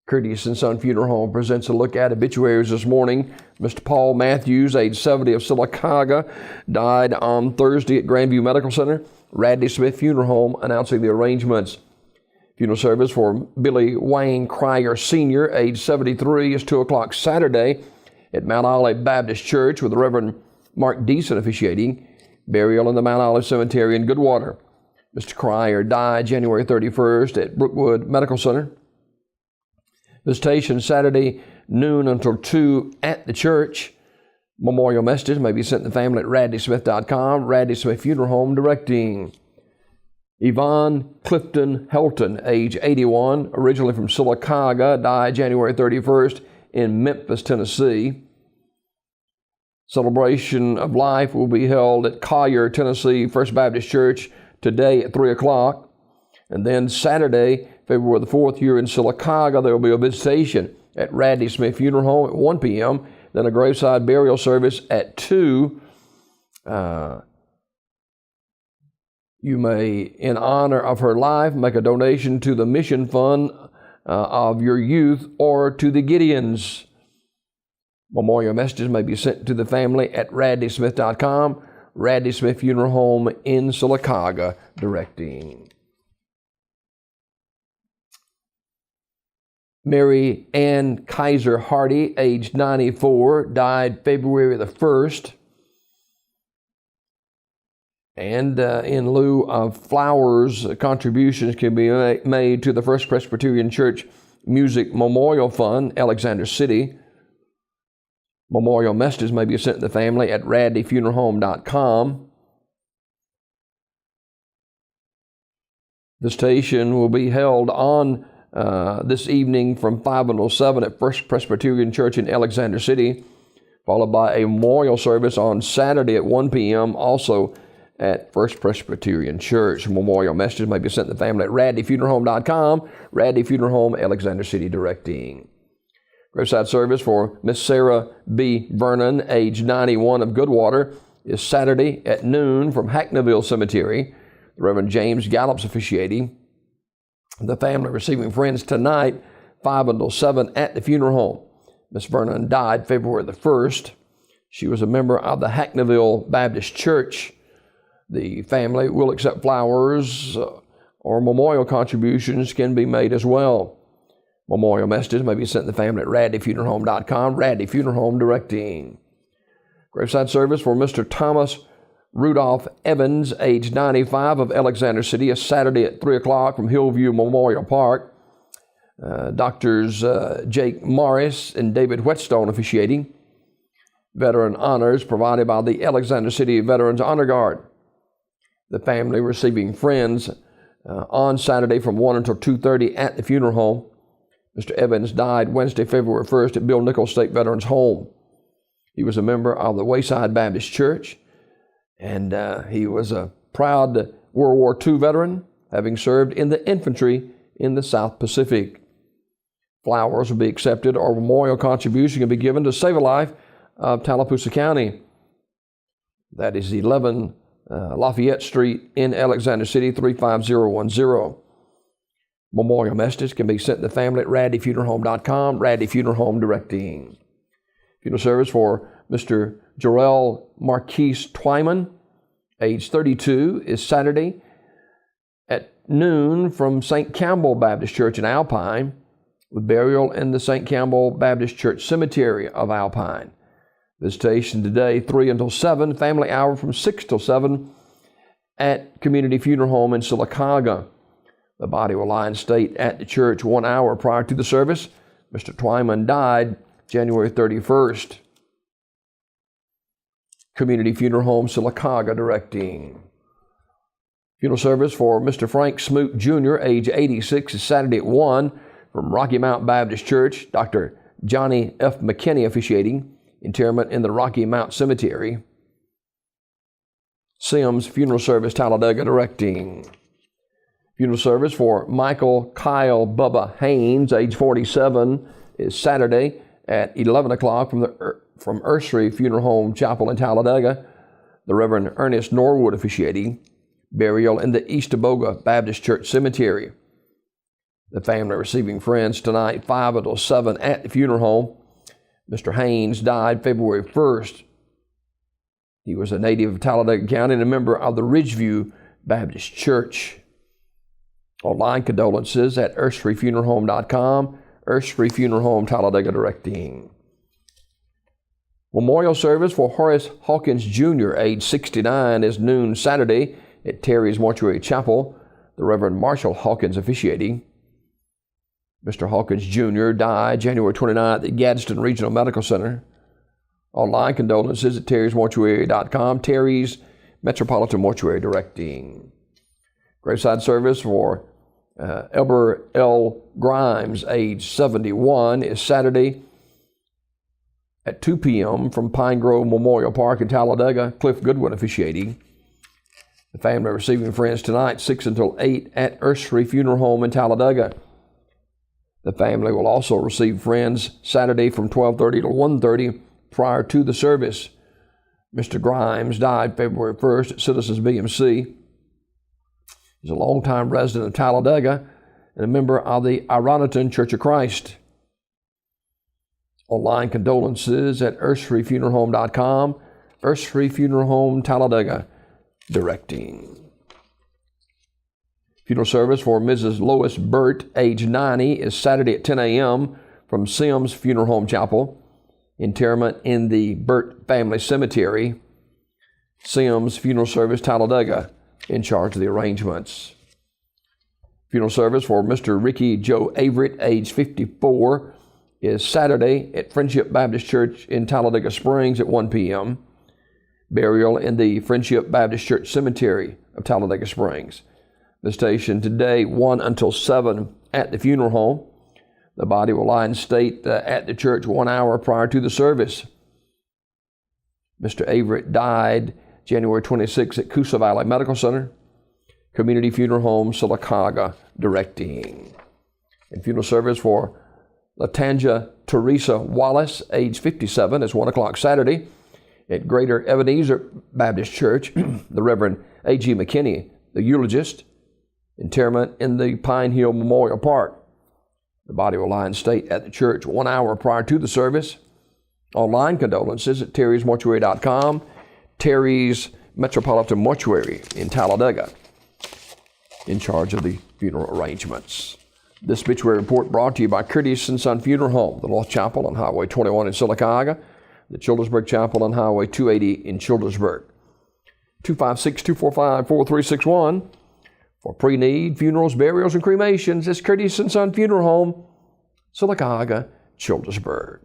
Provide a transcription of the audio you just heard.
Curtis & Son Funeral Home presents a look at obituaries this morning. Mr. Paul Matthews, age 70, of Sylacauga, died on Thursday at Grandview Medical Center. Radley Smith Funeral Home announcing the arrangements. Funeral service for Billy Wayne Cryer Sr., age 73, is 2 o'clock Saturday at Mount Olive Baptist Church with the Reverend Mark Deason officiating. Burial in the Mount Olive Cemetery in Goodwater. Mr. Cryer died January 31st at Brookwood Medical Center. Visitation Saturday noon until 2 at the church. Memorial messages may be sent to the family at radleysmith.com. Radley Smith Funeral Home directing. Yvonne Clifton Helton, age 81, originally from Sylacauga, died January 31st in Memphis, Tennessee. Celebration of life will be held at Collier, Tennessee First Baptist Church today at 3 o'clock. And then Saturday, February the 4th, here in Sylacauga, there will be a visitation at Radley Smith Funeral Home at 1 p.m., then a graveside burial service at 2. You may, in honor of her life, make a donation to the mission fund of your youth or to the Gideons. Memorial messages may be sent to the family at radleysmith.com. Radley Smith Funeral Home in Sylacauga directing. Mary Ann Kaiser Hardy, age 94, died February the 1st. And in lieu of flowers, contributions can be made to the First Presbyterian Church Music Memorial Fund, Alexander City. Memorial messages may be sent to the family at radleyfuneralhome.com. The station will be held on this evening from 5 until 7 at First Presbyterian Church in Alexander City, followed by a memorial service on Saturday at 1 p.m., also at First Presbyterian Church. Memorial messages may be sent to the family at radleyfuneralhome.com. Radley Funeral Home, Alexander City directing. Graveside service for Miss Sarah B. Vernon, age 91, of Goodwater, is Saturday at noon from Hackneyville Cemetery. The Reverend James Gallup's officiating. The family receiving friends tonight, 5 until 7 at the funeral home. Miss Vernon died February the 1st. She was a member of the Hackneyville Baptist Church. The family will accept flowers or memorial contributions can be made as well. Memorial messages may be sent to the family at radleyfuneralhome.com. Radley Funeral Home directing. Graveside service for Mr. Thomas Rudolph Evans, age 95, of Alexander City, is Saturday at 3 o'clock from Hillview Memorial Park. Doctors Jake Morris and David Whetstone officiating. Veteran honors provided by the Alexander City Veterans Honor Guard. The family receiving friends on Saturday from 1 until 2:30 at the funeral home. Mr. Evans died Wednesday, February 1st at Bill Nichols State Veterans Home. He was a member of the Wayside Baptist Church, and he was a proud World War II veteran, having served in the infantry in the South Pacific. Flowers will be accepted or memorial contribution can be given to Save a Life of Tallapoosa County. That is 11 Lafayette Street in Alexander City, 35010. Memorial messages can be sent to the family at radleyfuneralhome.com. Radley Funeral Home directing. Funeral service for Mr. Jarrell Marquise Twyman, age 32, is Saturday at noon from St. Campbell Baptist Church in Alpine, with burial in the St. Campbell Baptist Church Cemetery of Alpine. Visitation today, 3 until 7. Family hour from 6 till 7 at Community Funeral Home in Sylacauga. The body will lie in state at the church 1 hour prior to the service. Mr. Twyman died January 31st. Community Funeral Home, Sylacauga directing. Funeral service for Mr. Frank Smoot Jr., age 86, is Saturday at 1 from Rocky Mount Baptist Church. Dr. Johnny F. McKinney officiating. Interment in the Rocky Mount Cemetery. Sims Funeral Service, Talladega directing. Funeral service for Michael Kyle Bubba Haynes, age 47, is Saturday at 11 o'clock from Ursery Funeral Home Chapel in Talladega. The Reverend Ernest Norwood officiating. Burial in the East Aboga Baptist Church Cemetery. The family receiving friends tonight, 5 until 7 at the funeral home. Mr. Haynes died February 1st. He was a native of Talladega County and a member of the Ridgeview Baptist Church. Online condolences at earthstreetfuneralhome.com, Earth Street Funeral Home, Talladega directing. Memorial service for Horace Hawkins Jr., age 69, is noon Saturday at Terry's Mortuary Chapel. The Reverend Marshall Hawkins officiating. Mr. Hawkins Jr. died January 29th at Gadsden Regional Medical Center. Online condolences at terrysmortuary.com, Terry's Metropolitan Mortuary directing. Graveside service for Elber L. Grimes, age 71, is Saturday at 2 p.m. from Pine Grove Memorial Park in Talladega. Cliff Goodwin officiating. The family receiving friends tonight, 6 until 8 at Earth Street Funeral Home in Talladega. The family will also receive friends Saturday from 12:30 to 1:30 prior to the service. Mr. Grimes died February 1st at Citizens BMC. He's a longtime resident of Talladega and a member of the Ironton Church of Christ. Online condolences at earthstreetfuneralhome.com, Earth Street Funeral Home, Talladega directing. Funeral service for Mrs. Lois Burt, age 90, is Saturday at 10 a.m. from Sims Funeral Home Chapel. Interment in the Burt Family Cemetery. Sims Funeral Service, Talladega, in charge of the arrangements. Funeral service for Mr. Ricky Joe Averett, age 54, is Saturday at Friendship Baptist Church in Talladega Springs at 1 p.m. Burial in the Friendship Baptist Church Cemetery of Talladega Springs. Visitation today, 1 until 7 at the funeral home. The body will lie in state at the church 1 hour prior to the service. Mr. Averett died January 26 at Coosa Valley Medical Center. Community Funeral Home, Sylacauga directing. And funeral service for Latanja Teresa Wallace, age 57, is 1 o'clock Saturday at Greater Ebenezer Baptist Church. The Reverend A.G. McKinney, the eulogist. Interment in the Pine Hill Memorial Park. The body will lie in state at the church 1 hour prior to the service. Online condolences at terrysmortuary.com, Terry's Metropolitan Mortuary in Talladega, in charge of the funeral arrangements. This obituary report brought to you by Curtis & Son Funeral Home, the North Chapel on Highway 21 in Sylacauga, the Childersburg Chapel on Highway 280 in Childersburg. 256-245-4361. For pre-need, funerals, burials, and cremations, it's Curtis & Son Funeral Home, Sylacauga, Childersburg.